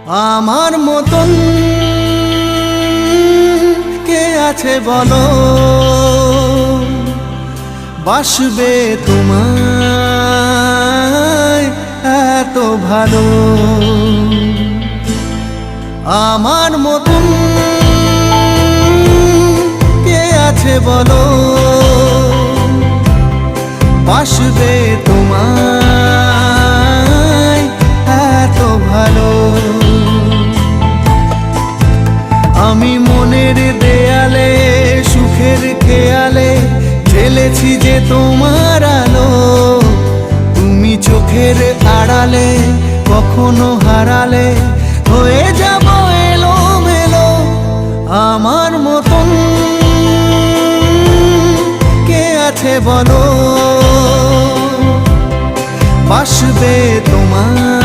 আমার মতন কে আছে বলো, বাসবে তোমায় এত ভালো। আমার মতন কে আছে বলো, বাসবে তোমায় এত ভালো। আমি মনের দেয়ালে সুখের খেয়ালে ঢেলেছি যে তোমার আলো, তুমি চোখের আড়ালে কখনো হারালে হয়ে যাব এলোমেলো। আমার মতন কে আছে বলো, বাসবে তোমার